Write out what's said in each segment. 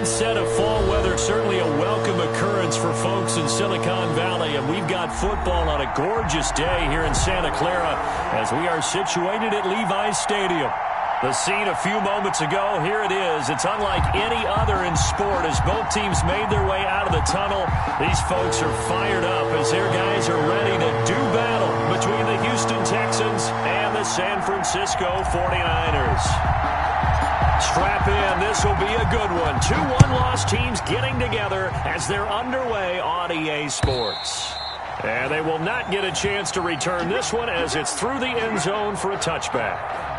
set of fall weather, certainly a welcome occurrence for folks in Silicon Valley. And we've got football on a gorgeous day here in Santa Clara as we are situated at Levi's Stadium. The scene a few moments ago, here it is. It's unlike any other in sport as both teams made their way out of the tunnel. These folks are fired up as their guys are ready to do battle between the Houston Texans and the San Francisco 49ers. Strap in. This will be a good one. 2 one-loss teams getting together as they're underway on EA Sports. And they will not get a chance to return this one as it's through the end zone for a touchback.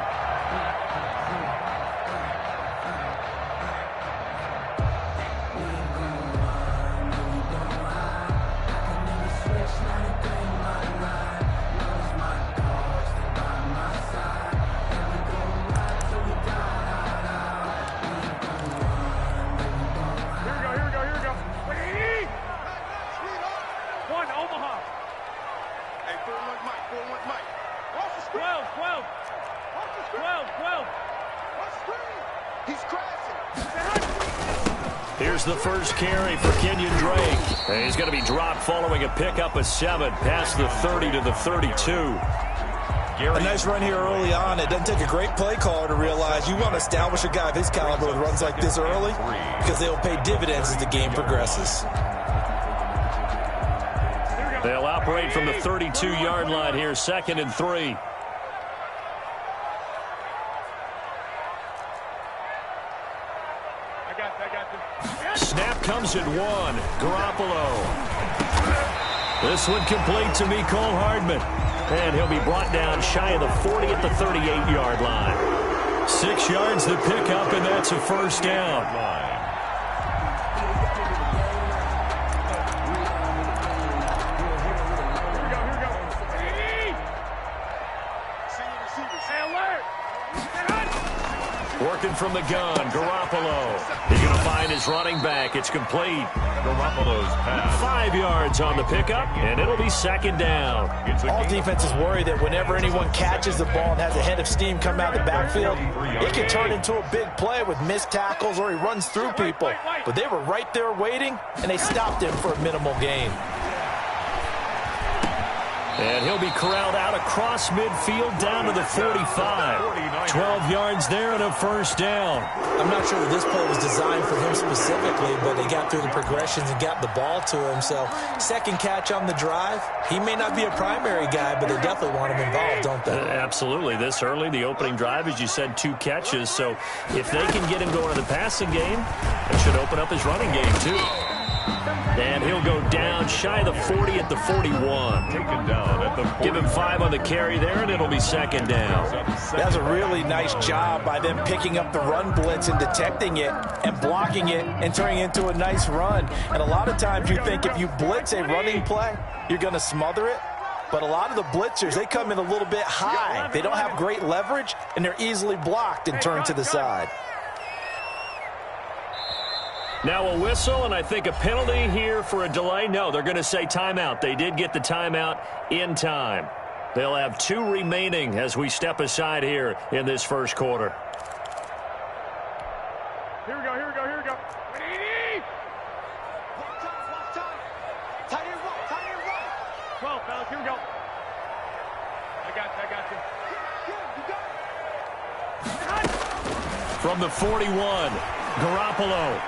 Here's the first carry for Kenyon Drake. And he's going to be dropped following a pickup of 7 past the 30 to the 32. A nice run here early on. It doesn't take a great play caller to realize you want to establish a guy of his caliber with runs like this early because they will pay dividends as the game progresses. They'll operate from the 32-yard line here, 2nd and 3. Snap comes at 1. Garoppolo. This one complete to Mecole Hardman. And he'll be brought down shy of the 40 at the 38-yard line. 6 yards the pickup, and that's a first down. Working from the gun, Garoppolo. He's going to find his running back. It's complete. Garoppolo's pass. 5 yards on the pickup, and it'll be 2nd down. All defenses worry that whenever anyone catches the ball and has a head of steam come out of the backfield, it can turn into a big play with missed tackles or he runs through people. But they were right there waiting, and they stopped him for a minimal gain. And he'll be corralled out across midfield down to the 45. 12 yards there and a first down. I'm not sure that this play was designed for him specifically, but they got through the progressions and got the ball to him. So, second catch on the drive. He may not be a primary guy, but they definitely want him involved, don't they? Absolutely. This early, the opening drive, as you said, 2 catches. So, if they can get him going in the passing game, it should open up his running game, too. And he'll go down shy of the 40 at the 41. Taken down at the 40. Give him 5 on the carry there, and it'll be 2nd down. That's a really nice job by them picking up the run blitz and detecting it and blocking it and turning it into a nice run. And a lot of times you think if you blitz a running play, you're going to smother it. But a lot of the blitzers, they come in a little bit high. They don't have great leverage, and they're easily blocked and turned to the side. Now a whistle, and I think a penalty here for a delay. No, they're going to say timeout. They did get the timeout in time. They'll have 2 remaining as we step aside here in this first quarter. Here we go, here we go, here we go. Ready? Watch time. Tight end right. 12, fellas, here we go. I got you. Yeah, you got it. From the 41, Garoppolo.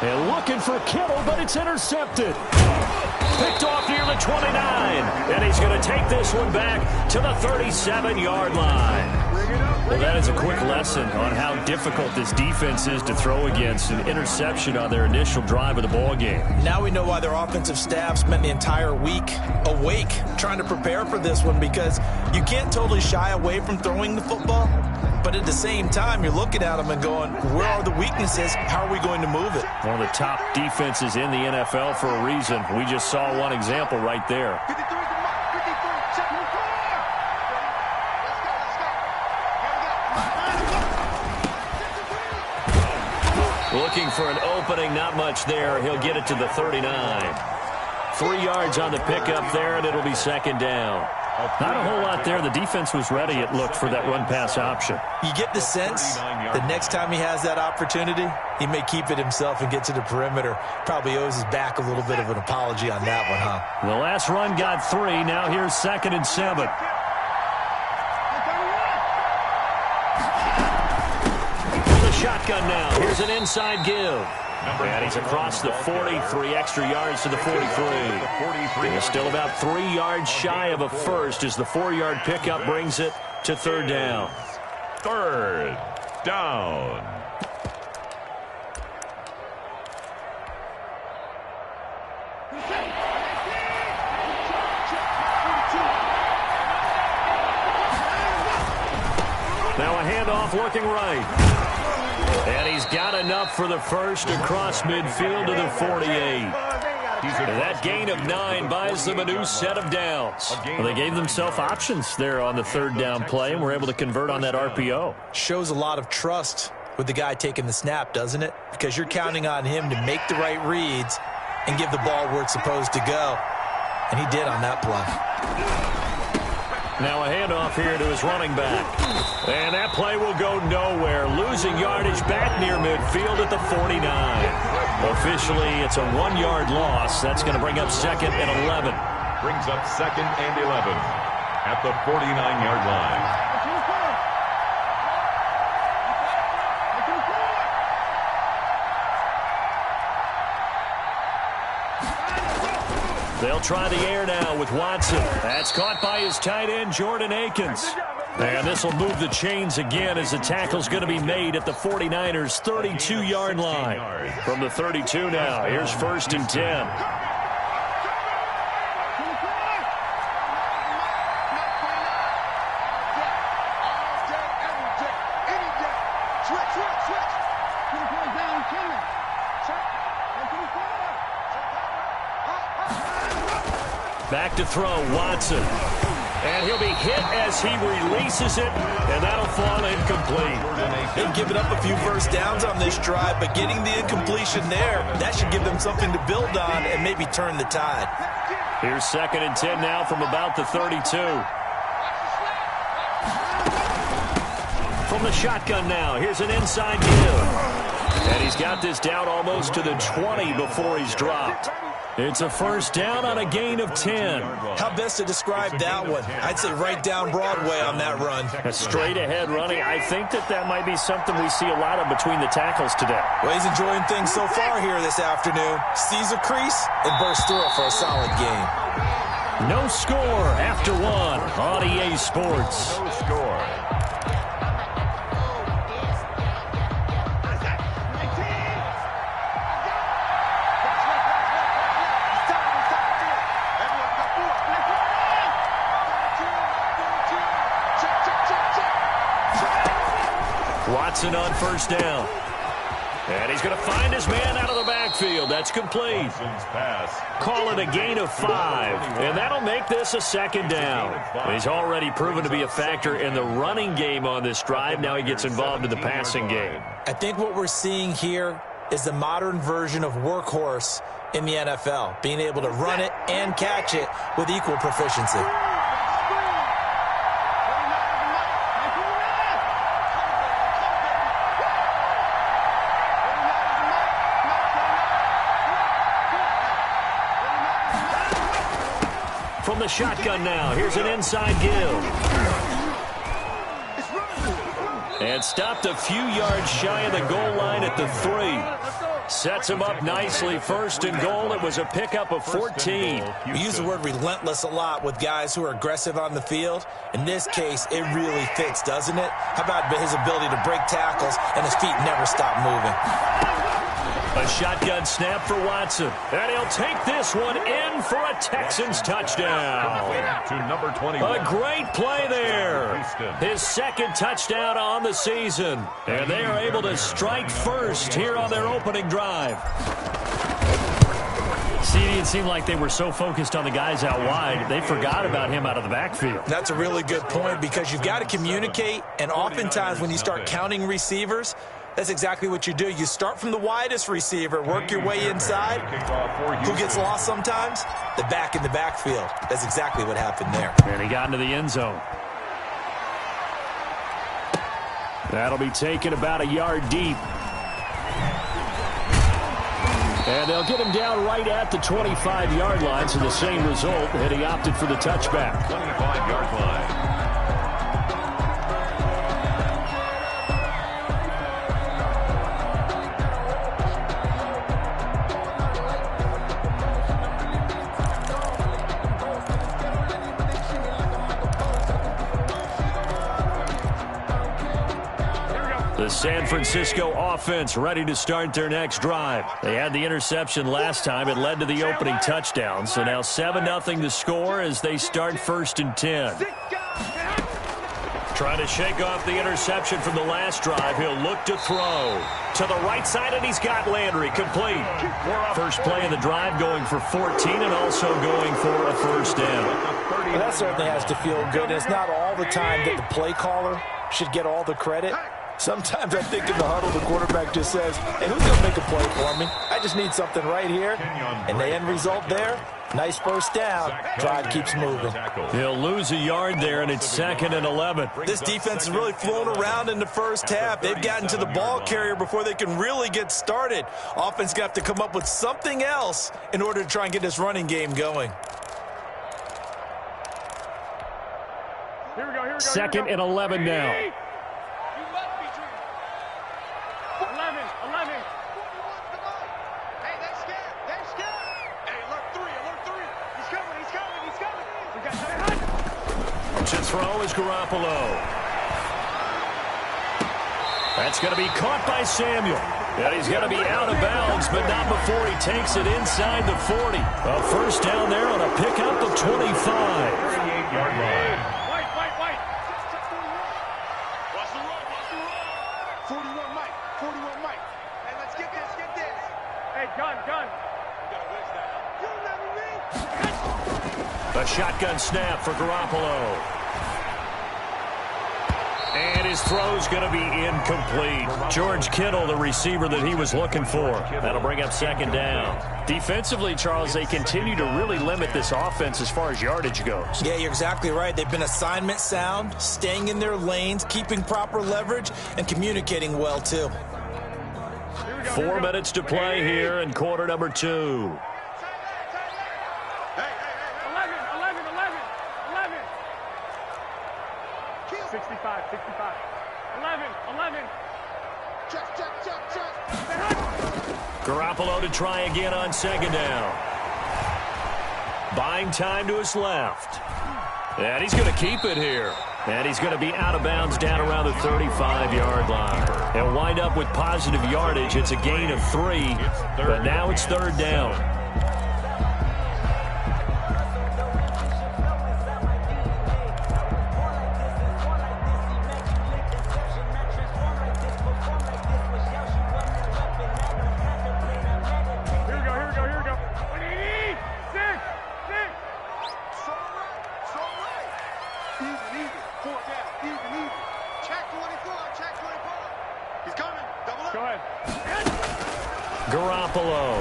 And looking for Kittle, but it's intercepted. Picked off near the 29. And he's going to take this one back to the 37-yard line. Well, that is a quick lesson on how difficult this defense is to throw against. An interception on their initial drive of the ball game. Now we know why their offensive staff spent the entire week awake trying to prepare for this one, because you can't totally shy away from throwing the football. But at the same time, you're looking at them and going, where are the weaknesses? How are we going to move it? One of the top defenses in the NFL for a reason. We just saw one example right there. 53, check your car. Let's go. Looking for an opening, not much there. He'll get it to the 39. 3 yards on the pickup there, and it'll be 2nd down. Not a whole lot there. The defense was ready, it looked, for that run-pass option. You get the sense that next time he has that opportunity, he may keep it himself and get to the perimeter. Probably owes his back a little bit of an apology on that one, huh? The last run got 3. Now here's 2nd and 7. From the shotgun now. Here's an inside give. And he's across the 40, 3 extra yards to the 43. He's still about 3 yards shy of a first as the 4-yard pickup brings it to 3rd down. 3rd down. Now a handoff looking right. And he's got enough for the first across midfield to the 48. That gain of 9 buys them a new set of downs. Well, they gave themselves options there on the 3rd down play and were able to convert on that RPO. Shows a lot of trust with the guy taking the snap, doesn't it? Because you're counting on him to make the right reads and give the ball where it's supposed to go. And he did on that play. Now a handoff here to his running back. And that play will go nowhere. Losing yardage back near midfield at the 49. Officially, it's a 1-yard loss. That's going to bring up 2nd and 11. Brings up 2nd and 11 at the 49-yard line. They'll try the air now with Watson. That's caught by his tight end, Jordan Akins. And this will move the chains again as the tackle's going to be made at the 49ers' 32-yard line. From the 32 now, here's 1st and 10. Back to throw, Watson. And he'll be hit as he releases it, and that'll fall incomplete. They've given up a few first downs on this drive, but getting the incompletion there, that should give them something to build on and maybe turn the tide. Here's 2nd and 10 now from about the 32. From the shotgun now, here's an inside give. And he's got this down almost to the 20 before he's dropped. It's a 1st down on a gain of 10. How best to describe that one? I'd say right down Broadway on that run. A straight-ahead running. I think that might be something we see a lot of between the tackles today. Well, he's enjoying things so far here this afternoon. Sees a crease and bursts through it for a solid game. No score after 1 on EA Sports. No score. Watson on 1st down. And he's going to find his man out of the backfield. That's complete. Call it a gain of 5. And that'll make this a 2nd down. He's already proven to be a factor in the running game on this drive. Now he gets involved in the passing game. I think what we're seeing here is the modern version of workhorse in the NFL. Being able to run it and catch it with equal proficiency. From the shotgun now, here's an inside give. And stopped a few yards shy of the goal line at the 3. Sets him up nicely. 1st and goal. It was a pickup of 14. We use the word relentless a lot with guys who are aggressive on the field. In this case, it really fits, doesn't it? How about his ability to break tackles and his feet never stop moving? A shotgun snap for Watson. And he'll take this one in for a Texans touchdown. To number 21. A great play there. His 2nd touchdown on the season. And they are able to strike first here on their opening drive. CD, it seemed like they were so focused on the guys out wide, they forgot about him out of the backfield. That's a really good point because you've got to communicate, and oftentimes when you start counting receivers, That's exactly what you do. You start from the widest receiver, work your way inside. Who gets lost sometimes? The back in the backfield. That's exactly what happened there. And he got into the end zone. That'll be taken about a yard deep. And they'll get him down right at the 25-yard line, so the same result, and he opted for the touchback. 25-yard line. The San Francisco offense ready to start their next drive. They had the interception last time. It led to the opening touchdown. So now 7-0 to score as they start 1st and 10. Trying to shake off the interception from the last drive. He'll look to throw. To the right side, and he's got Landry complete. First play of the drive going for 14 and also going for a first down. Well, that certainly has to feel good. It's not all the time that the play caller should get all the credit. Sometimes I think in the huddle, the quarterback just says, hey, who's going to make a play for me? I just need something right here. And the end result there, nice first down. Drive keeps moving. He'll lose a yard there, and it's 2nd and 11. This defense has really flown around in the first half. They've gotten to the ball carrier before they can really get started. Offense got to come up with something else in order to try and get this running game going. Here we go. 2nd and 11 now. 11. Hey, they're scared. They're scared. Hey, alert 3. He's coming. We got To throw is Garoppolo. That's going to be caught by Samuel. And he's going to be out of bounds, but not before he takes it inside the 40. A first down there on a pickup of 25. 38-yard line. White. Watch the run. 41 Mike. Hey, let's get this. Hey, gun. You'll never read. A shotgun snap for Garoppolo. And his throw's going to be incomplete. George Kittle, the receiver that he was looking for. That'll bring up 2nd down. Defensively, Charles, they continue to really limit this offense as far as yardage goes. Yeah, you're exactly right. They've been assignment sound, staying in their lanes, keeping proper leverage, and communicating well, too. 4 minutes to play here in quarter number 2. 11. 65. 11. Check. Garoppolo to try again on 2nd down. Buying time to his left. And he's going to keep it here. And he's going to be out of bounds down around the 35-yard line. He'll wind up with positive yardage. It's a gain of 3, but now it's 3rd down. Garoppolo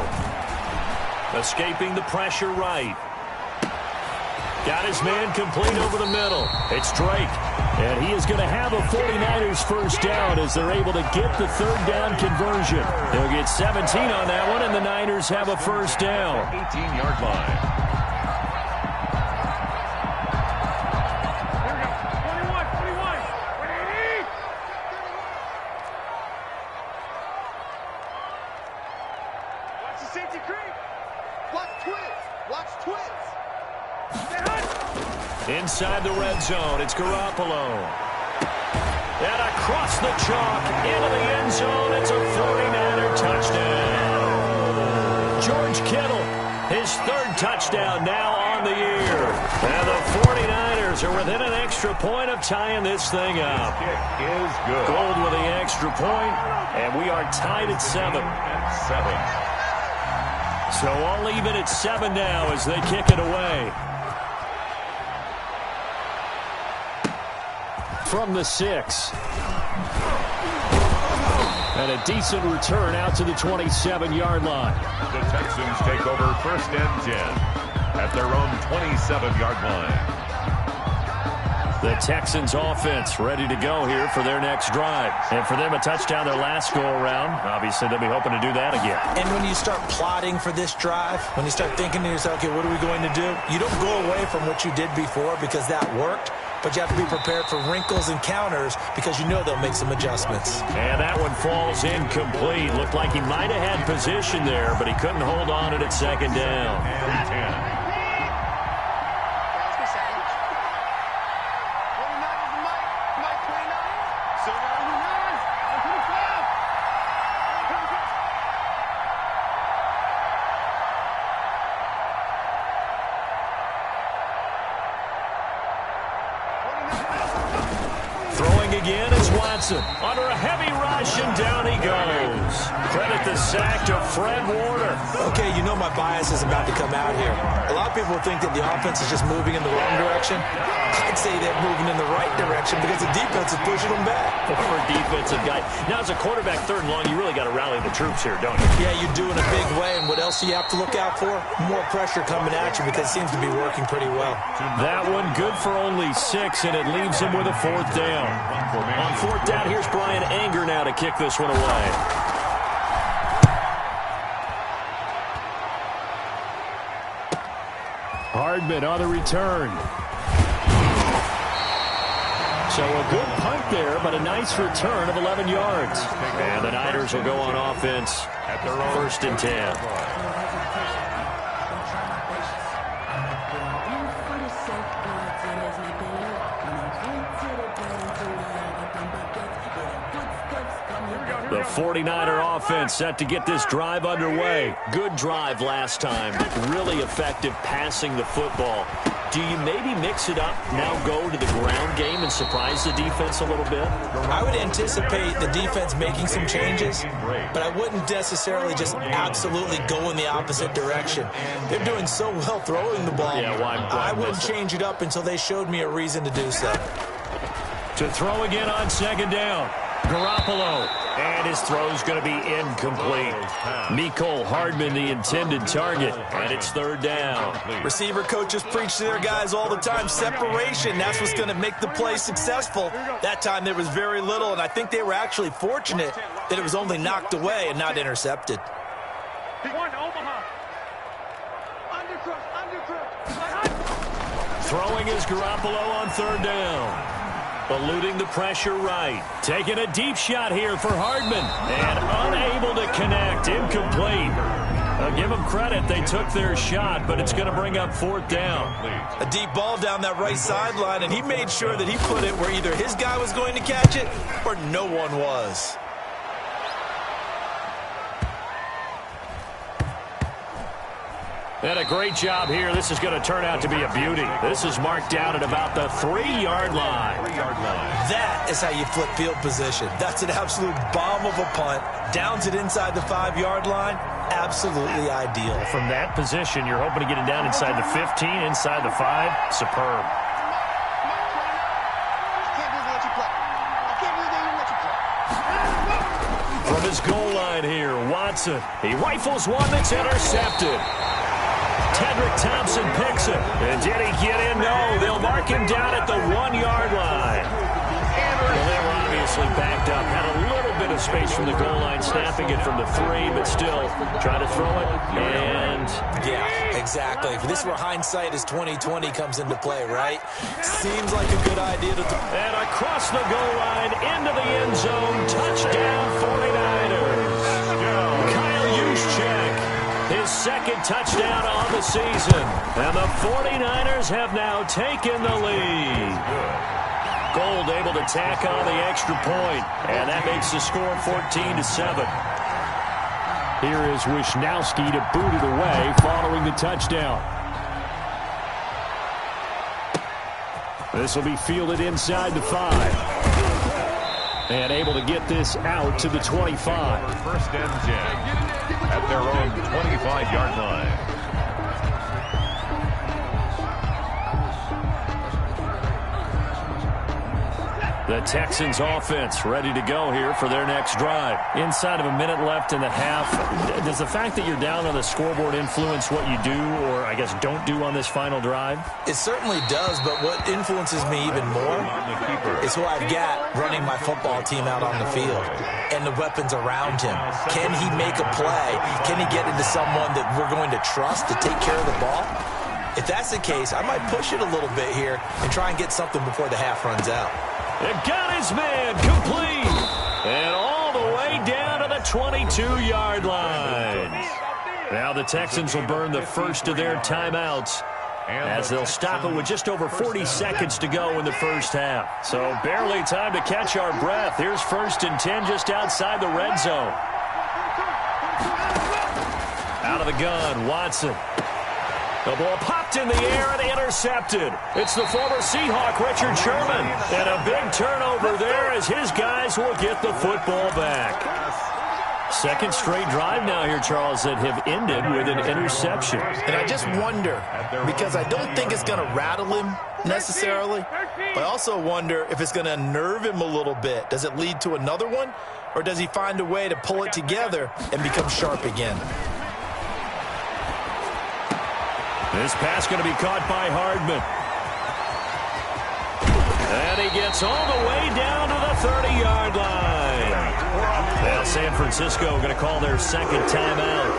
escaping the pressure right. Got his man complete over the middle. It's Drake. And he is going to have a 49ers first down as they're able to get the 3rd down conversion. They'll get 17 on that one, and the Niners have a first down. 18-yard line. Inside the red zone, it's Garoppolo. And across the chalk, into the end zone, it's a 49er touchdown. George Kittle, his 3rd touchdown now on the year. And the 49ers are within an extra point of tying this thing up. Kick is good. Gold with the extra point, and we are tied at 7. So all even at 7 now as they kick it away. From the 6. And a decent return out to the 27-yard line. The Texans take over 1st and 10 at their own 27-yard line. The Texans offense ready to go here for their next drive. And for them, a touchdown their last go-around. Obviously, they'll be hoping to do that again. And when you start plotting for this drive, when you start thinking to yourself, okay, what are we going to do? You don't go away from what you did before because that worked. But you have to be prepared for wrinkles and counters because you know they'll make some adjustments. And that one falls incomplete. Looked like he might have had position there, but he couldn't hold on it at 2nd down. And 10. Again, it's Watson under a heavy rush, and down he goes. Credit the sack to Fred Warner. Okay, you know my bias is about to come out here. A lot of people think that the offense is just moving in the wrong direction. I'd say they're moving in the right direction because the defense is pushing them back. Former defensive guy. Now, as a quarterback, 3rd and long, you really got to rally the troops here, don't you? Yeah, you do in a big way, and what else do you have to look out for? More pressure coming at you because it seems to be working pretty well. That one good for only 6, and it leaves him with a 4th down. On 4th down, here's Brian Anger now to kick this one away. Hardman on the return. So a good punt there, but a nice return of 11 yards. And the Niners will go on offense at their 1st and 10. The 49er offense set to get this drive underway. Good drive last time, but really effective passing the football. Do you maybe mix it up, now go to the ground game and surprise the defense a little bit? I would anticipate the defense making some changes, but I wouldn't necessarily just absolutely go in the opposite direction. They're doing so well throwing the ball. Yeah, why I wouldn't change it up until they showed me a reason to do so. To throw again on 2nd down. Garoppolo. And his throw's going to be incomplete. Mecole Hardman, the intended target, and it's 3rd down. Receiver coaches preach to their guys all the time. Separation, that's what's going to make the play successful. That time there was very little, and I think they were actually fortunate that it was only knocked away and not intercepted. Throwing is Garoppolo on 3rd down. Eluding the pressure right. Taking a deep shot here for Hardman. And unable to connect. Incomplete. I'll give them credit. They took their shot, but it's going to bring up 4th down. A deep ball down that right sideline, and he made sure that he put it where either his guy was going to catch it or no one was. And a great job here. This is going to turn out to be a beauty. This is marked down at about the 3-yard line. That is how you flip field position. That's an absolute bomb of a punt. Downs it inside the 5-yard line. Absolutely ideal. From that position, you're hoping to get it down inside the 15, inside the 5. Superb. From his goal line here, Watson. He rifles one that's intercepted. Tedrick Thompson picks it. And did he get in? No, they'll mark him down at the 1-yard line. Well, they were obviously backed up. Had a little bit of space from the goal line, snapping it from the 3, but still try to throw it. And yeah, exactly. This is where hindsight is 20/20 comes into play, right? Seems like a good idea to throw. And across the goal line, into the end zone, touchdown 49ers. Kyle Juszczyk, his 2nd touchdown on the season. And the 49ers have now taken the lead. Gold able to tack on the extra point, and that makes the score 14-7. Here is Wisnowski to boot it away following the touchdown. This will be fielded inside the 5. And able to get this out to the 25. 1st and 10 at their own 25-yard line. The Texans offense ready to go here for their next drive. Inside of a minute left in the half, does the fact that you're down on the scoreboard influence what you do or, I guess, don't do on this final drive? It certainly does, but what influences me even more is who I've got running my football team out on the field and the weapons around him. Can he make a play? Can he get into someone that we're going to trust to take care of the ball? If that's the case, I might push it a little bit here and try and get something before the half runs out. It got his man complete. And all the way down to the 22-yard line. Now the Texans will burn the first of their timeouts as they'll stop it with just over 40 seconds to go in the first half. So barely time to catch our breath. Here's 1st and 10 just outside the red zone. Out of the gun, Watson. The ball popped in the air and intercepted. It's the former Seahawk, Richard Sherman. And a big turnover there as his guys will get the football back. Second straight drive now here, Charles, that have ended with an interception. And I just wonder, because I don't think it's going to rattle him necessarily, but I also wonder if it's going to unnerve him a little bit. Does it lead to another one, or does he find a way to pull it together and become sharp again? This pass going to be caught by Hardman. And he gets all the way down to the 30-yard line. Now San Francisco going to call their second timeout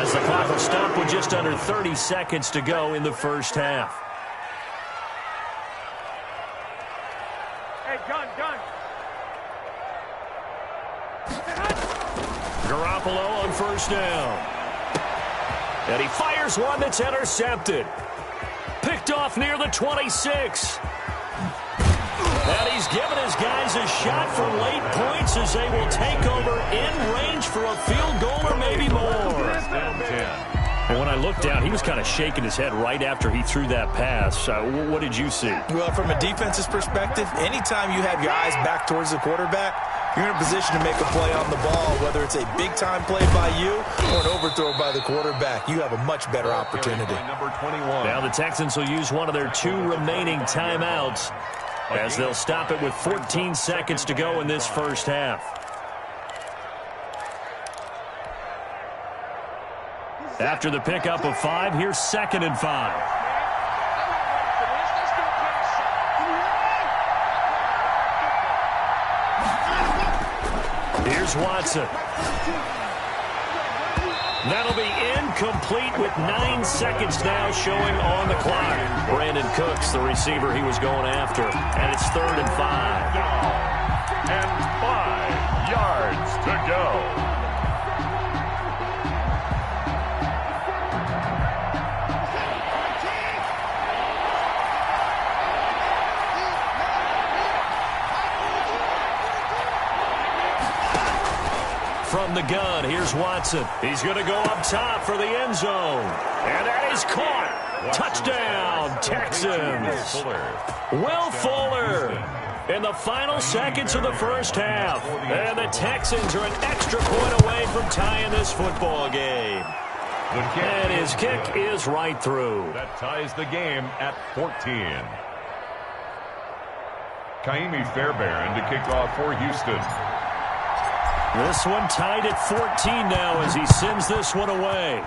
as the clock will stop with just under 30 seconds to go in the first half. Hey, gun. Garoppolo on first down. And he fires one that's intercepted. Picked off near the 26. And he's given his guys a shot for late points as they will take over in range for a field goal or maybe more. And when I looked down, he was kind of shaking his head right after he threw that pass. What did you see? Well, from a defense's perspective, anytime you have your eyes back towards the quarterback, you're in a position to make a play on the ball, whether it's a big-time play by you or an overthrow by the quarterback. You have a much better opportunity. Number 21. Now the Texans will use one of their 2 remaining timeouts as they'll stop it with 14 seconds to go in this first half. After the pickup of 5, here's 2nd and 5. Here's Watson. That'll be incomplete with 9 seconds now showing on the clock. Brandon Cooks, the receiver he was going after. And it's 3rd and 5. And 5 yards to go. From the gun, here's Watson. He's going to go up top for the end zone. And that is caught. Touchdown, Texans. Will Fuller in the final seconds of the first half. And the Texans are an extra point away from tying this football game. And his kick is right through. That ties the game at 14. Kaimi Fairbairn to kick off for Houston. This one tied at 14 now as he sends this one away.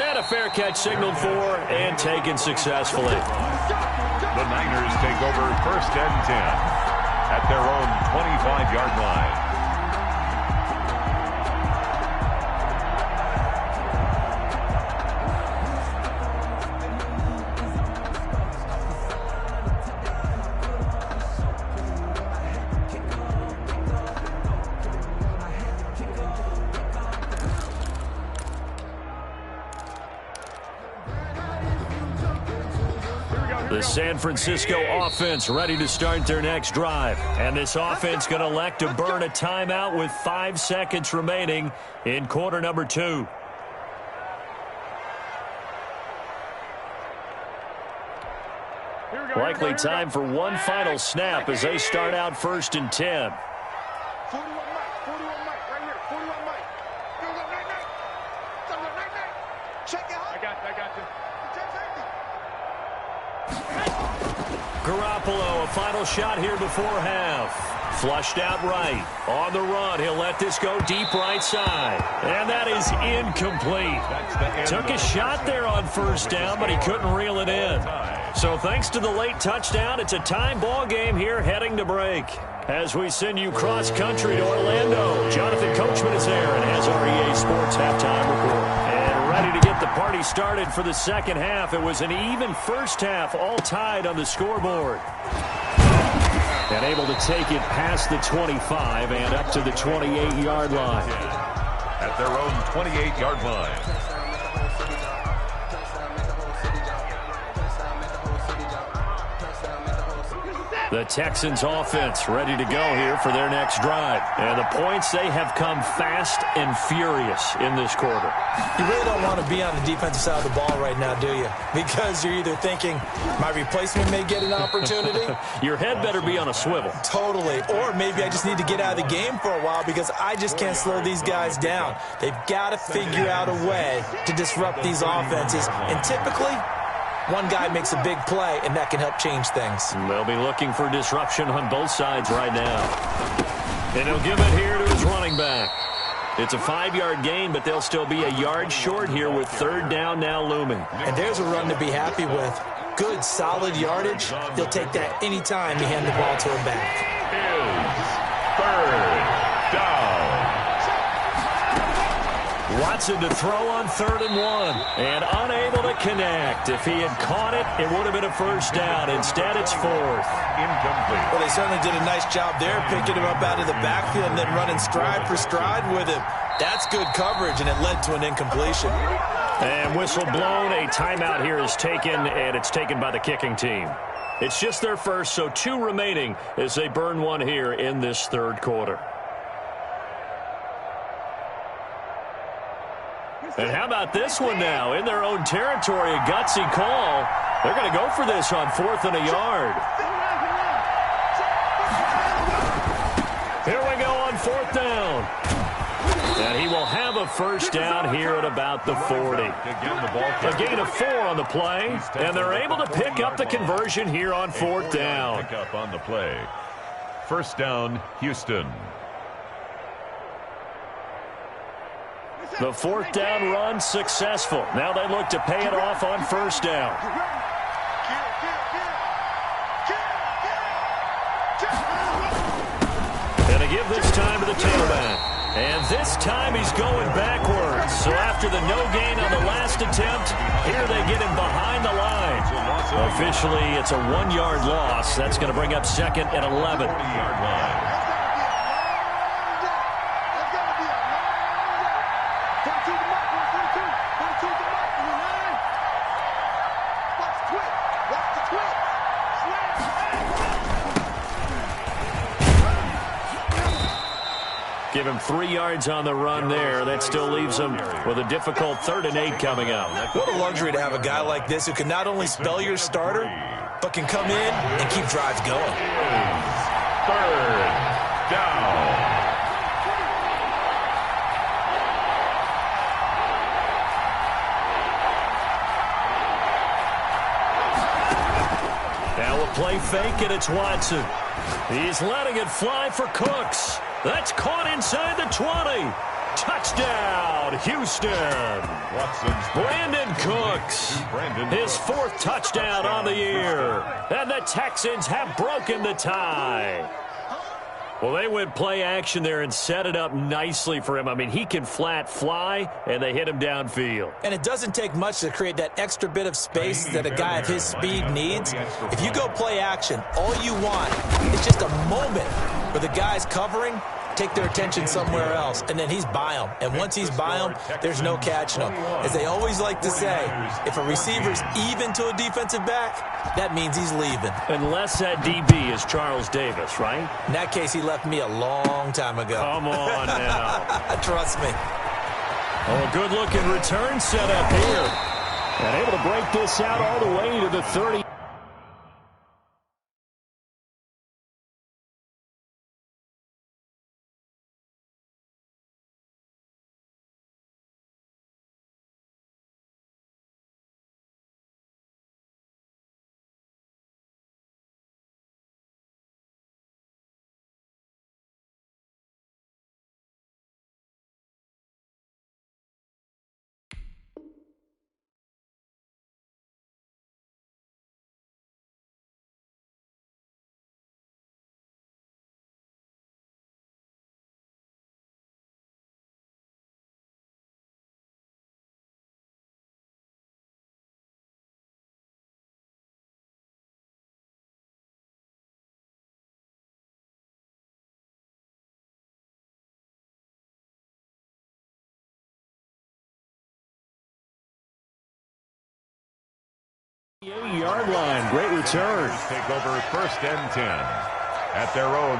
And a fair catch signaled for and taken successfully. The Niners take over 1st and 10 at their own 25-yard line. The San Francisco offense ready to start their next drive. And this offense going to elect to burn a timeout with 5 seconds remaining in quarter number 2. Likely time for one final snap as they start out 1st and 10. 41 Mike, right here, 41 Mike. Go, night. Check it out. I got you. Check safety. Garoppolo, a final shot here before half. Flushed out right. On the run, he'll let this go deep right side. And that is incomplete. Took a shot there on first down, but he couldn't reel it in. So thanks to the late touchdown, it's a time ball game here heading to break. As we send you cross-country to Orlando, Jonathan Coachman is there and has our EA Sports halftime report. And ready to get the party started for the second half. It was an even first half, all tied on the scoreboard. And able to take it past the 25 and up to the 28-yard line. At their own 28-yard line. The Texans offense ready to go here for their next drive. And the points, they have come fast and furious in this quarter. You really don't want to be on the defensive side of the ball right now, do you? Because you're either thinking, my replacement may get an opportunity. Your head better be on a swivel. Totally. Or maybe I just need to get out of the game for a while because I just can't slow these guys down. They've got to figure out a way to disrupt these offenses. And typically, one guy makes a big play, and that can help change things. They'll be looking for disruption on both sides right now. And he'll give it here to his running back. It's a 5-yard gain, but they'll still be a yard short here with third down now looming. And there's a run to be happy with. Good, solid yardage. He'll take that any time you hand the ball to him back. Third down. Watson to throw on 3rd and 1. And unable to connect. If he had caught it, it would have been a first down. Instead, it's 4th. Incomplete. Well, they certainly did a nice job there, picking him up out of the backfield and then running stride for stride with him. That's good coverage, and it led to an incompletion. And whistle blown. A timeout here is taken, and it's taken by the kicking team. It's just their first, so 2 remaining as they burn one here in this third quarter. And how about this one now? In their own territory, a gutsy call. They're going to go for this on 4th and a yard. Here we go on 4th down. And he will have a first down here at about the 40. A gain of 4 on the play, and they're able to pick up the conversion here on 4th down. Pick up on the play. First down, Houston. The 4th down run successful. Now they look to pay it off on first down. And to give this time to the tailback. And this time he's going backwards. So after the no gain on the last attempt, here they get him behind the line. Officially, it's a 1-yard loss. That's going to bring up 2nd and 11. 40-yard line. Give him 3 yards on the run there. That still leaves him with a difficult 3rd and 8 coming up. What a luxury to have a guy like this who can not only spell your starter, but can come in and keep drives going. 3rd down. Now a play fake, and it's Watson. He's letting it fly for Cooks. That's caught inside the 20. Touchdown, Houston. Brandon Cooks, his 4th touchdown on the year. And the Texans have broken the tie. Well, they went play action there and set it up nicely for him. I mean, he can flat fly, and they hit him downfield. And it doesn't take much to create that extra bit of space that a guy of his speed needs. If you go play action, all you want is just a moment where the guy's covering, take their attention somewhere else, and then he's by him. And once he's by him, there's no catching him. As they always like to say, if a receiver's even to a defensive back, that means he's leaving. Unless that DB is Charles Davis, right? In that case, he left me a long time ago. Come on now. Trust me. Oh, a good-looking return set up here. And able to break this out all the way to the 30. 8-yard line. Great return. Take over 1st and 10 at their own.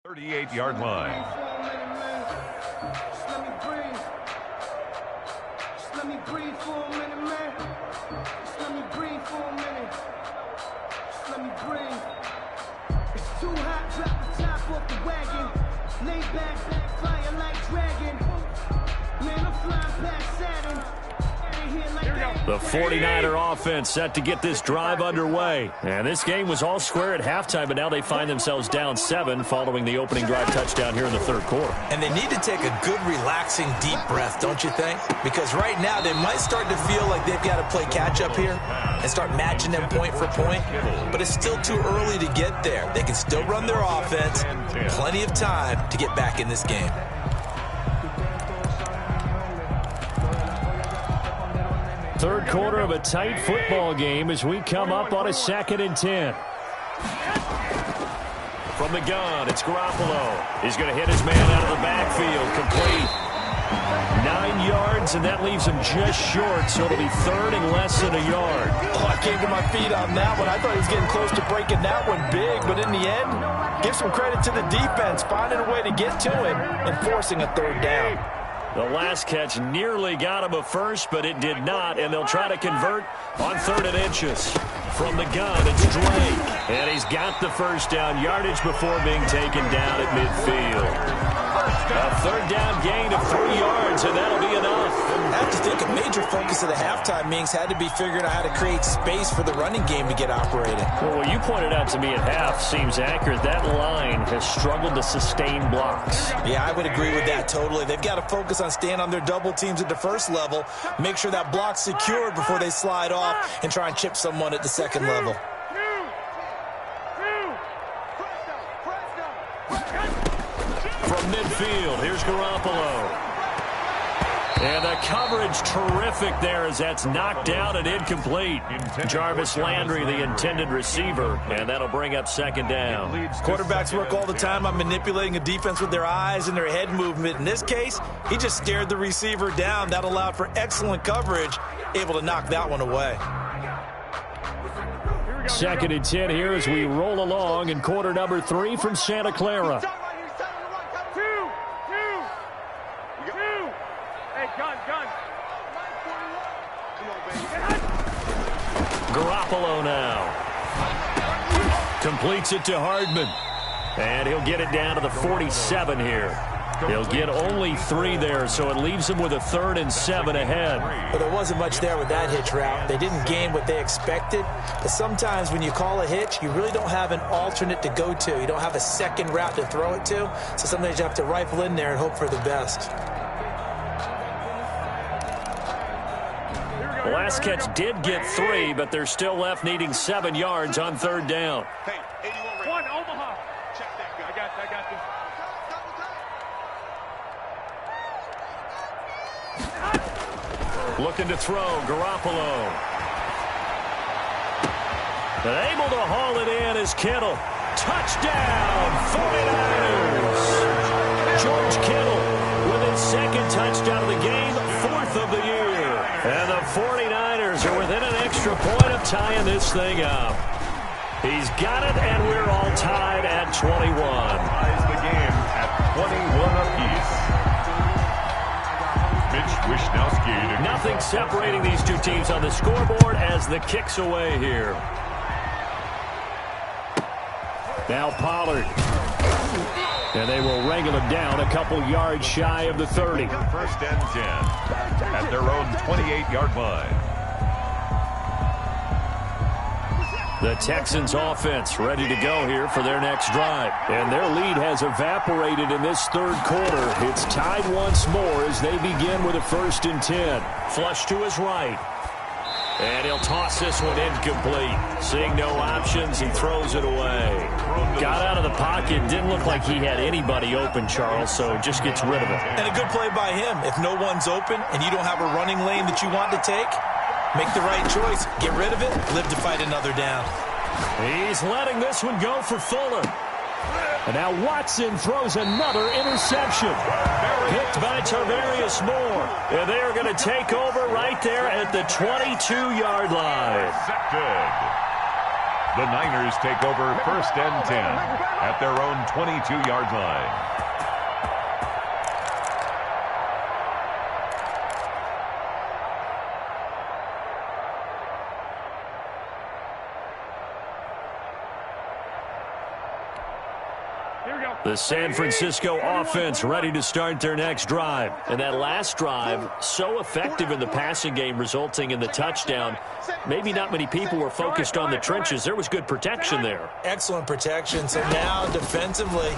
.38-yard line. Just let me breathe. Just let me breathe for a minute, man. Just let me breathe for a minute. Just let me breathe. It's too hot, drop the top off the wagon. Lay back, fire like dragon. Man, I'm flying past Saturn. The 49er offense set to get this drive underway. And this game was all square at halftime, but now they find themselves down 7 following the opening drive touchdown here in the 3rd quarter. And they need to take a good, relaxing, deep breath, don't you think? Because right now they might start to feel like they've got to play catch-up here and start matching them point for point. But it's still too early to get there. They can still run their offense. Plenty of time to get back in this game. Third quarter of a tight football game as we come up on a 2nd and 10. From the gun, it's Garoppolo. He's going to hit his man out of the backfield. Complete. 9 yards, and that leaves him just short, so it'll be 3rd and less than a yard. Oh, I came to my feet on that one. I thought he was getting close to breaking that one big, but in the end, give some credit to the defense, finding a way to get to him and forcing a 3rd down. The last catch nearly got him a first, but it did not, and they'll try to convert on 3rd and inches. From the gun, it's Drake, and he's got the first down, yardage before being taken down at midfield. A 3rd down gain of 3 yards, and that'll be enough. I have to think a major focus of the halftime meetings had to be figuring out how to create space for the running game to get operated. Well, what you pointed out to me at half seems accurate. That line has struggled to sustain blocks. Yeah, I would agree with that totally. They've got to focus on staying on their double teams at the 1st level, make sure that block's secured before they slide off and try and chip someone at the 2nd level. From midfield, here's Garoppolo. And the coverage terrific there as that's knocked out and incomplete. Jarvis Landry, the intended receiver, and that'll bring up 2nd down. Quarterbacks work all the time on manipulating a defense with their eyes and their head movement. In this case, he just stared the receiver down. That allowed for excellent coverage, able to knock that one away. 2nd and 10 here as we roll along in quarter number 3 from Santa Clara. Garoppolo now. Completes it to Hardman. And he'll get it down to the 47 here. He'll get only 3 there, so it leaves him with a 3rd and 7 ahead. But there wasn't much there with that hitch route. They didn't gain what they expected. But sometimes when you call a hitch, you really don't have an alternate to go to. You don't have a second route to throw it to. So sometimes you have to rifle in there and hope for the best. The last catch did get 3, but they're still left needing 7 yards on 3rd down. Hey, 81 Omaha. Check that guy. I got this. Looking to throw, Garoppolo. And able to haul it in is Kittle. Touchdown, 49ers. George Kittle with his 2nd touchdown of the game, 4th of the year. And the 49ers are within an extra point of tying this thing up. He's got it, and we're all tied at 21. Ties the game at 21 apiece. Mitch Wishnowsky. Nothing separating these two teams on the scoreboard as the kick's away here. Now Pollard. And they will wrangle him down a couple yards shy of the 30. 1st and 10 at their own 28-yard line. The Texans offense ready to go here for their next drive. And their lead has evaporated in this 3rd quarter. It's tied once more as they begin with a 1st and 10. Flush to his right. And he'll toss this one incomplete. Seeing no options, he throws it away. Got out of the pocket. Didn't look like he had anybody open, Charles, so just gets rid of it. And a good play by him. If no one's open and you don't have a running lane that you want to take, make the right choice. Get rid of it. Live to fight another down. He's letting this one go for Fuller. And now Watson throws another interception. Picked by Tarvarius Moore. And they are going to take over right there at the 22-yard line. Good. The Niners take over 1st and 10 at their own 22-yard line. The San Francisco offense ready to start their next drive. And that last drive, so effective in the passing game, resulting in the touchdown. Maybe not many people were focused on the trenches. There was good protection there. Excellent protection. So now, defensively,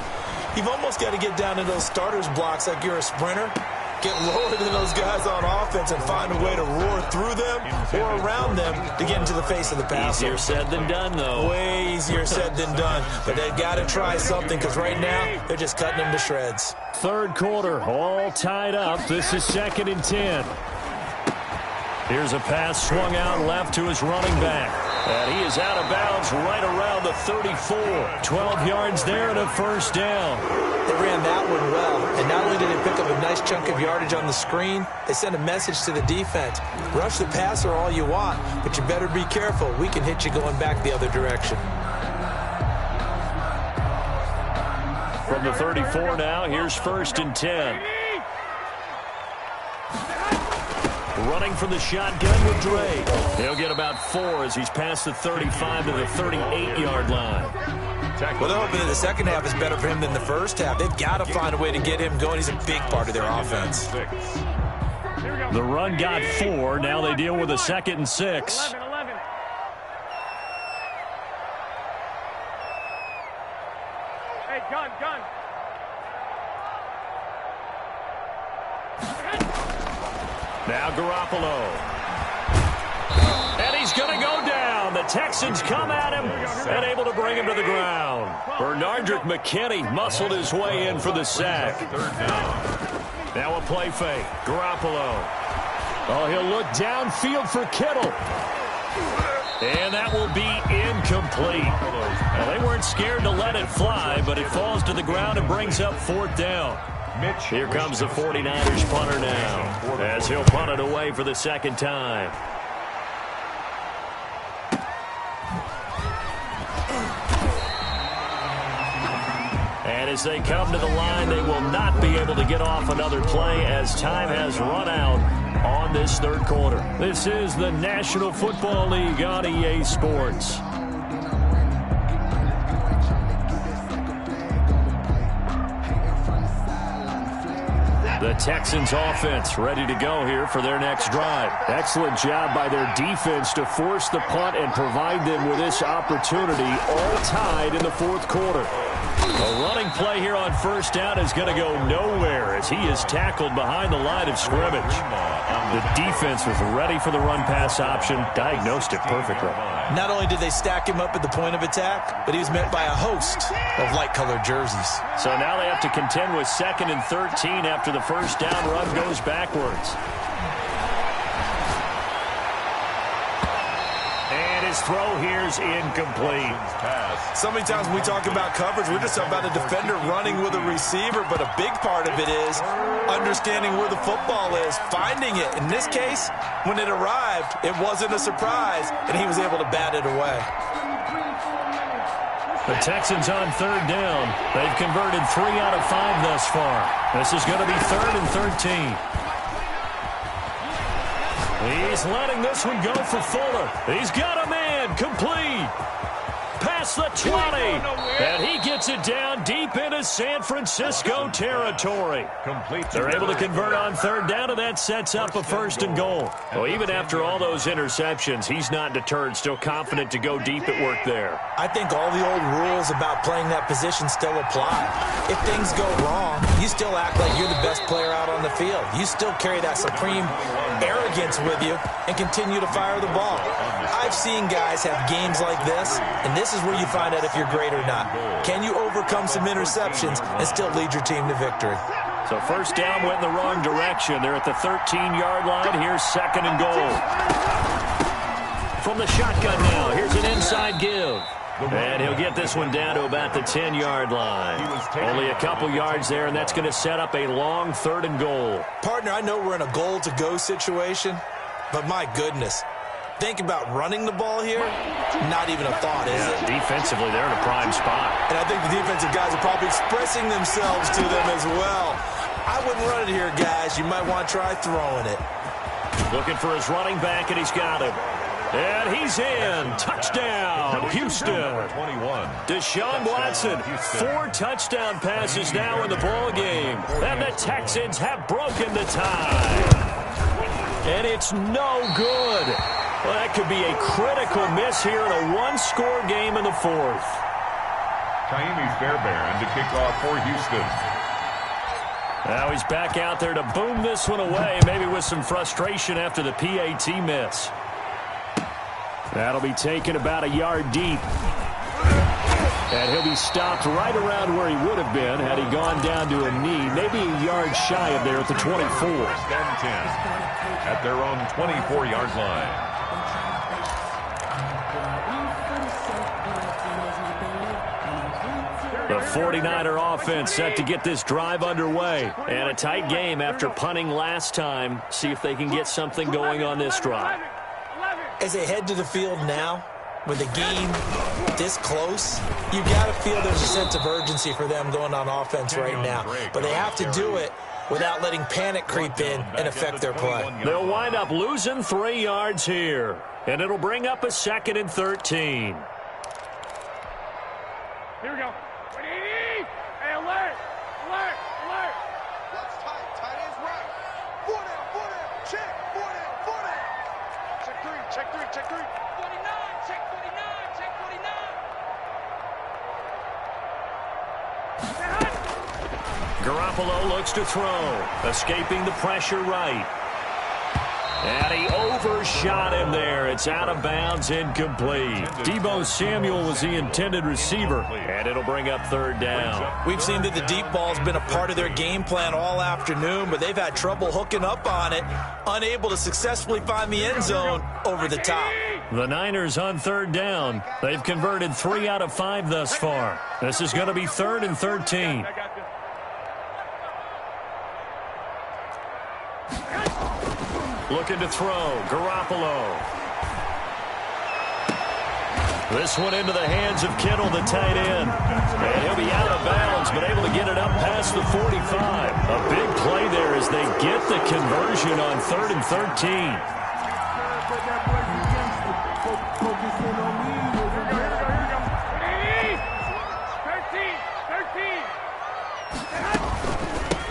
you've almost got to get down to those starters blocks like you're a sprinter. Get lower than those guys on offense and find a way to roar through them or around them to get into the face of the passer. Easier said than done, though. Way easier said than done. But they've got to try something because right now they're just cutting them to shreds. 3rd quarter, all tied up. This is 2nd and 10. Here's a pass swung out left to his running back. And he is out of bounds right around the 34. 12 yards there and a 1st down. They ran that one well. And not only did they pick up a nice chunk of yardage on the screen, they sent a message to the defense. Rush the passer all you want, but you better be careful. We can hit you going back the other direction. From the 34 now, here's 1st and 10. Running from the shotgun with Dre. He'll get about 4 as he's past the 35 to the 38-yard line. Well, they're hoping that the second half is better for him than the first half. They've got to find a way to get him going. He's a big part of their offense. The run got 4. Now they deal with a 2nd and 6. 11. Hey, gun. Now Garoppolo. And he's going to go down. The Texans come at him and able to bring him to the ground. Bernardrick McKinney muscled his way in for the sack. 3rd down. Now a play fake. Garoppolo. Oh, he'll look downfield for Kittle. And that will be incomplete. Now, they weren't scared to let it fly, but it falls to the ground and brings up 4th down. Here comes the 49ers punter now, as he'll punt it away for the 2nd time. And as they come to the line, they will not be able to get off another play as time has run out on this 3rd quarter. This is the National Football League on EA Sports. Texans offense ready to go here for their next drive. Excellent job by their defense to force the punt and provide them with this opportunity, all tied in the fourth quarter. A running play here on first down is going to go nowhere as he is tackled behind the line of scrimmage. The defense was ready for the run-pass option, diagnosed it perfectly. Not only did they stack him up at the point of attack, but he was met by a host of light-colored jerseys. So now they have to contend with 2nd and 13 after the first down run goes backwards. And his throw here is incomplete. So many times when we talk about coverage, we're just talking about a defender running with a receiver, but a big part of it is understanding where the football is, finding it. In this case, when it arrived, it wasn't a surprise, and he was able to bat it away. The Texans on 3rd down. They've converted 3 out of 5 thus far. This is going to be 3rd and 13. He's letting this one go for Fuller. He's got a man, complete. Past the 20, and he gets it down deep into San Francisco territory. They're able to convert on 3rd down, and that sets up a 1st and goal. Well, even after all those interceptions, he's not deterred, still confident to go deep at work there. I think all the old rules about playing that position still apply. If things go wrong, you still act like you're the best player out on the field. You still carry that supreme arrogance with you and continue to fire the ball. I've seen guys have games like this, and this is where you find out if you're great or not. Can you overcome some interceptions and still lead your team to victory? So first down went in the wrong direction. They're at the 13-yard line. Here's 2nd and goal. From the shotgun now, here's an inside give. And he'll get this one down to about the 10-yard line. Only a couple yards there, and that's going to set up a long 3rd and goal. Partner, I know we're in a goal-to-go situation, but my goodness. Think about running the ball here, not even a thought, is it? Defensively, they're in a prime spot. And I think the defensive guys are probably expressing themselves to them as well. I wouldn't run it here, guys. You might want to try throwing it. Looking for his running back, and he's got him. And he's in. Touchdown, Houston. Deshaun Watson, 4 touchdown passes now in the ball game. And the Texans have broken the tie. And it's no good. Well, that could be a critical miss here in a 1-score game in the 4th. Taimi Fairbairn to kick off for Houston. Now he's back out there to boom this one away, maybe with some frustration after the PAT miss. That'll be taken about a yard deep. And he'll be stopped right around where he would have been had he gone down to a knee, maybe a yard shy of there at the 24. 1st and 10 at their own 24-yard line. The 49er offense set to get this drive underway. And a tight game after punting last time. See if they can get something going on this drive. As they head to the field now, with the game this close, you got to feel there's a sense of urgency for them going on offense right now. But they have to do it without letting panic creep in and affect their play. They'll wind up losing 3 yards here. And it'll bring up a 2nd and 13. Here we go. Hey, alert! Alert! Alert! That's tight. Tight ends right. 4 down. Check. 4 down. Check 3. Check 3. Check 3. 49. Check 49. Check 49. Garoppolo looks to throw. Escaping the pressure right. And he overshot him there. It's out of bounds, incomplete. Deebo Samuel was the intended receiver, and it'll bring up 3rd down. We've seen that the deep ball's been a part of their game plan all afternoon, but they've had trouble hooking up on it, unable to successfully find the end zone over the top. The Niners on 3rd down. They've converted 3 out of 5 thus far. This is going to be 3rd and 13. Looking to throw. Garoppolo. This one into the hands of Kittle, the tight end. And he'll be out of bounds, but able to get it up past the 45. A big play there as they get the conversion on 3rd and 13.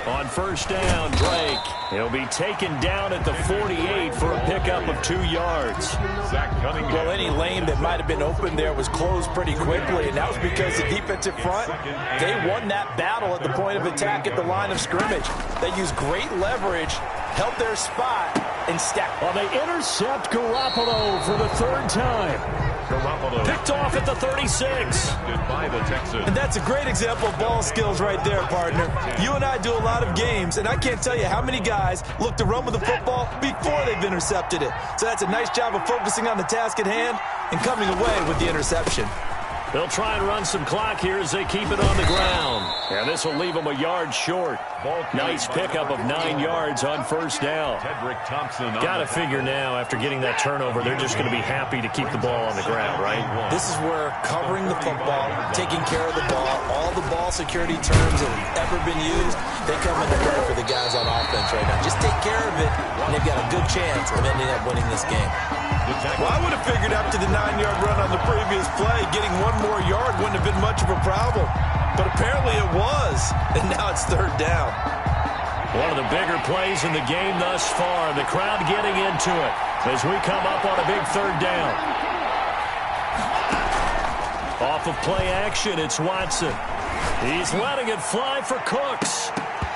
On 1st first down. Drake. He'll be taken down at the 48 for a pickup of 2 yards. Zach Cunningham. Well, any lane that might have been open there was closed pretty quickly, and that was because the defensive front, they won that battle at the point of attack at the line of scrimmage. They used great leverage, held their spot, and stacked. Well, they intercept Garoppolo for the 3rd time. Garoppolo. Picked off at the 36. By the Texans. And that's a great example of ball skills right there, partner. You and I do a lot of games, and I can't tell you how many guys look to run with the football before they've intercepted it. So that's a nice job of focusing on the task at hand and coming away with the interception. They'll try and run some clock here as they keep it on the ground. And this will leave them a yard short. Nice pickup of 9 yards on first down. Got to figure now, after getting that turnover, they're just going to be happy to keep the ball on the ground, right? This is where covering the football, taking care of the ball, all the ball security terms that have ever been used, they come into play for the guys on offense right now. Just take care of it, and they've got a good chance of ending up winning this game. Well, I would have figured after the 9-yard run on the previous play, getting 1 more yard wouldn't have been much of a problem. But apparently it was, and now it's 3rd down. One of the bigger plays in the game thus far. The crowd getting into it as we come up on a big 3rd down. Off of play action, it's Watson. He's letting it fly for Cooks.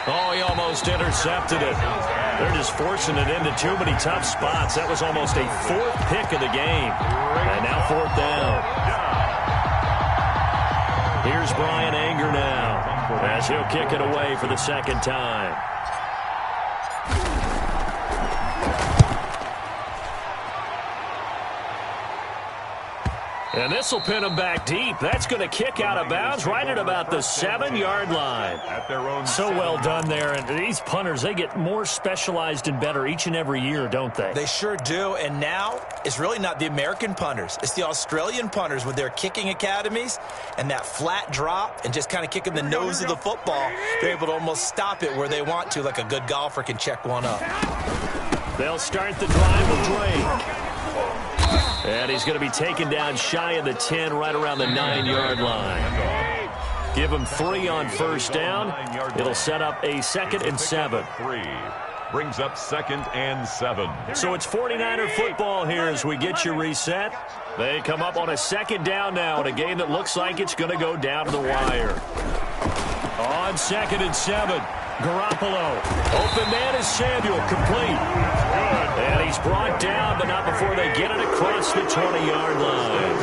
Oh, he almost intercepted it. They're just forcing it into too many tough spots. That was almost a 4th pick of the game. And now 4th down. Here's Brian Anger now as he'll kick it away for the 2nd time. And this will pin him back deep. That's going to kick out of bounds right at about the 7-yard line. At their own so well done there. And these punters, they get more specialized and better each and every year, don't they? They sure do. And now it's really not the American punters. It's the Australian punters with their kicking academies and that flat drop and just kind of kicking the nose of the football. They're able to almost stop it where they want to, like a good golfer can check one up. They'll start the drive with Drake. And he's going to be taken down shy of the 10, right around the 9-yard line. Give him 3 on first down. It'll set up a 2nd and 7. 3 brings up 2nd and 7. So it's 49er football here as we get you reset. They come up on a 2nd down now in a game that looks like it's going to go down to the wire. On 2nd and 7. Garoppolo. Open man is Samuel. Complete. And he's brought down, but not before they get it across the 20-yard line.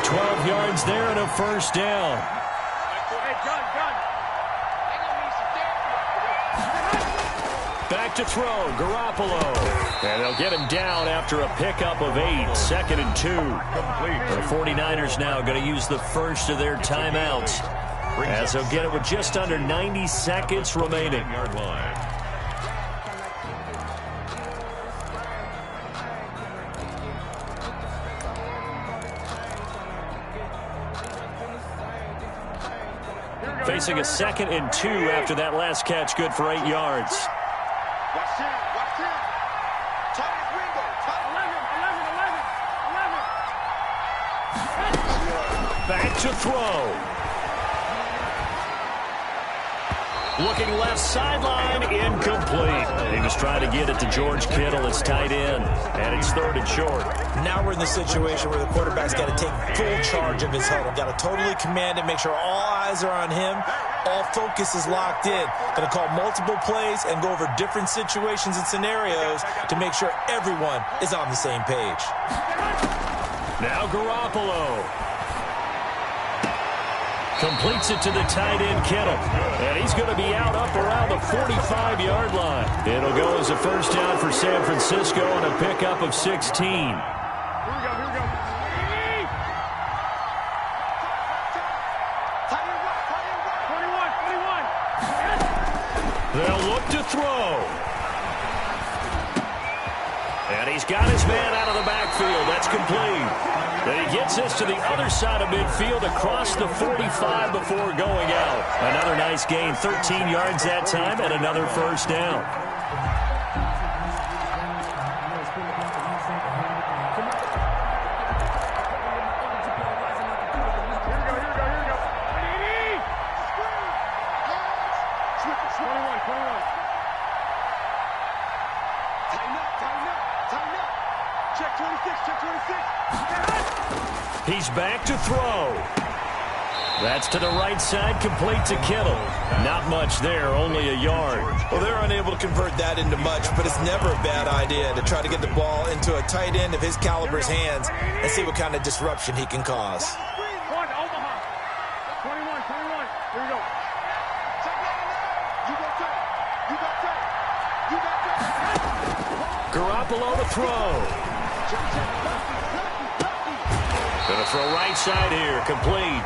12 yards there and a first down. Back to throw. Garoppolo. And they'll get him down after a pickup of 8. 2nd and 2. The 49ers now going to use the first of their timeouts, as they'll get it with just under 90 seconds remaining. Facing a 2nd and 2 after that last catch, good for 8 yards. Watch 10, watch 10. Tight end window, tight 11. Back to throw. Looking left sideline, incomplete. He was trying to get it to George Kittle, his tight end, and it's 3rd and short. Now we're in the situation where the quarterback's got to take full charge of his huddle. Got to totally command it, make sure all eyes are on him, all focus is locked in. Got to call multiple plays and go over different situations and scenarios to make sure everyone is on the same page. Now Garoppolo completes it to the tight end, Kittle. And he's going to be out up around the 45-yard line. It'll go as a first down for San Francisco and a pickup of 16. Here we go, here we go. Tight end right, 21, 21. They'll look to throw. And he's got his man out of the backfield. That's complete. And he gets this to the other side of midfield across the 45 before going out. Another nice gain, 13 yards that time, and another first down. Here we go. 21, 21. He's back to throw. That's to the right side, complete to Kittle. Not much there, only a yard. Well, they're unable to convert that into much, but it's never a bad idea to try to get the ball into a tight end of his caliber's hands and see what kind of disruption he can cause. One, Omaha. 21. Here we go. Garoppolo to throw. Going to throw right side here, complete.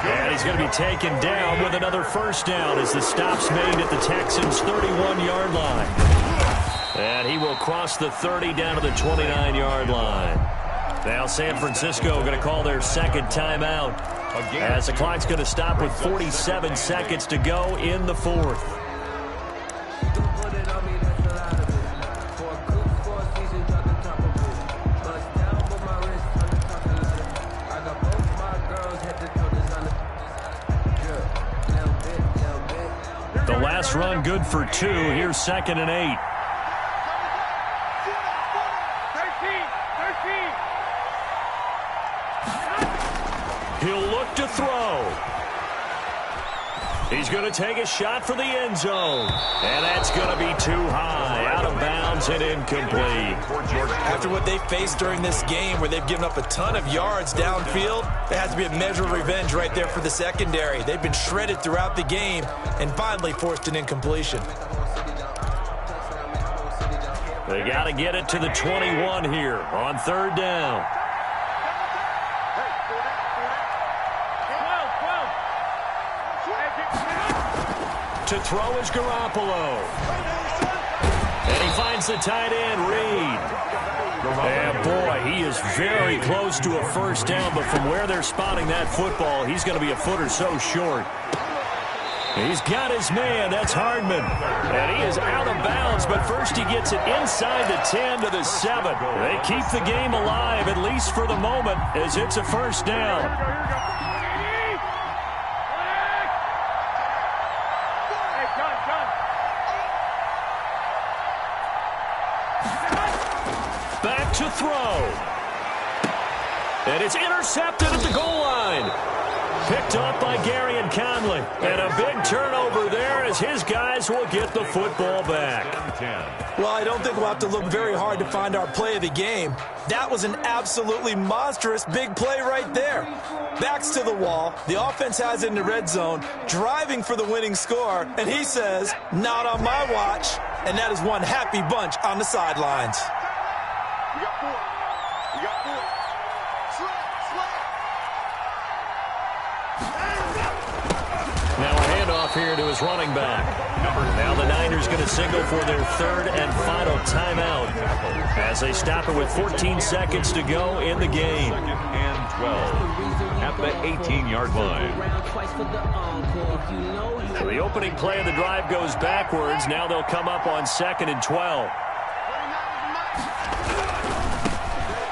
And he's going to be taken down with another first down as the stop's made at the Texans' 31-yard line. And he will cross the 30 down to the 29-yard line. Now San Francisco going to call their second timeout as the clock's going to stop with 47 seconds to go in the fourth. The last run good for 2. Here's 2nd and 8. 13. He'll look to throw. He's going to take a shot for the end zone. And that's going to be too high. Out of bounds and incomplete. After what they faced during this game where they've given up a ton of yards downfield, there has to be a measure of revenge right there for the secondary. They've been shredded throughout the game and finally forced an incompletion. They got to get it to the 21 here on 3rd down. To throw is Garoppolo. And he finds the tight end, Reed. And boy, he is very close to a first down, but from where they're spotting that football, he's going to be a foot or so short. He's got his man, that's Hardman. And he is out of bounds, but first he gets it inside the 10 to the 7. They keep the game alive, at least for the moment, as it's a first down. Back to throw. And it's intercepted at the goal line. Picked up by Gary and Conley. And a big turnover there as his guys will get the football back. Well, I don't think we'll have to look very hard to find our play of the game. That was an absolutely monstrous big play right there. Backs to the wall. The offense has it in the red zone, driving for the winning score. And he says, not on my watch. And that is one happy bunch on the sidelines. You got 4. You got 4. Now a handoff here to his running back. Now the Niners going to signal for their 3rd and final timeout as they stop it with 14 seconds to go in the game. 2nd and 12 at the 18-yard line. So the opening play of the drive goes backwards. Now they'll come up on 2nd and 12.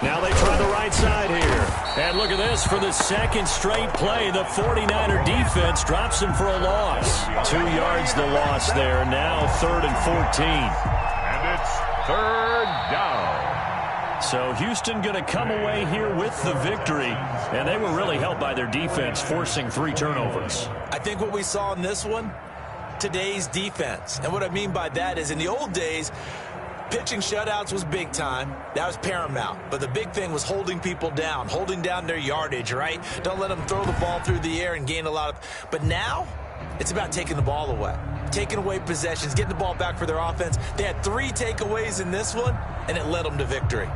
Now they try the right side here. And look at this, for the second straight play, the 49er defense drops him for a loss. 2 yards the loss there, now 3rd and 14. And it's 3rd down. So Houston going to come away here with the victory, and they were really helped by their defense, forcing 3 turnovers. I think what we saw in this one, today's defense. And what I mean by that is in the old days, pitching shutouts was big time. That was paramount. But the big thing was holding people down, holding down their yardage, right? Don't let them throw the ball through the air and gain a lot of... But now, it's about taking the ball away. Taking away possessions, getting the ball back for their offense. They had 3 takeaways in this one, and it led them to victory.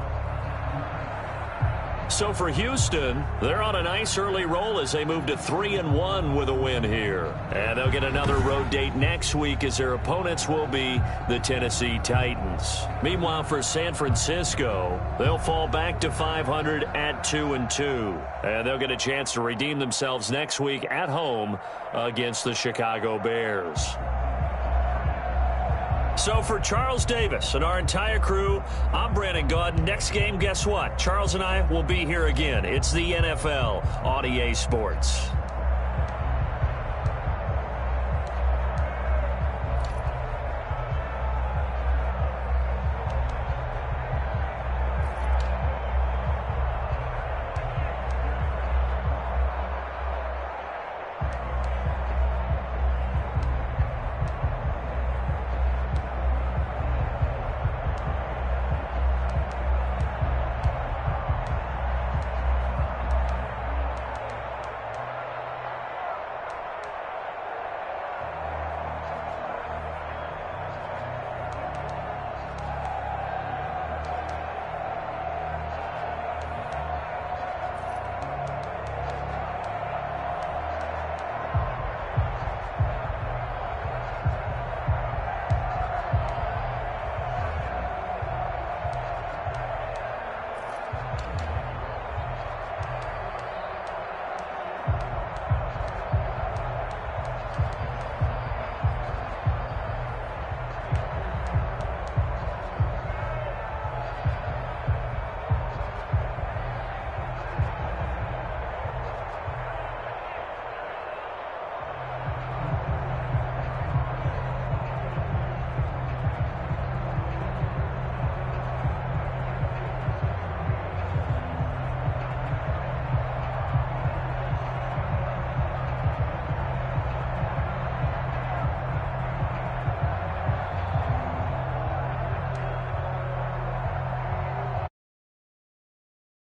So for Houston, they're on a nice early roll as they move to 3-1 with a win here. And they'll get another road date next week as their opponents will be the Tennessee Titans. Meanwhile, for San Francisco, they'll fall back to 500 at 2-2. And they'll get a chance to redeem themselves next week at home against the Chicago Bears. So for Charles Davis and our entire crew, I'm Brandon Gaudin. Next game, guess what? Charles and I will be here again. It's the NFL on EA Sports.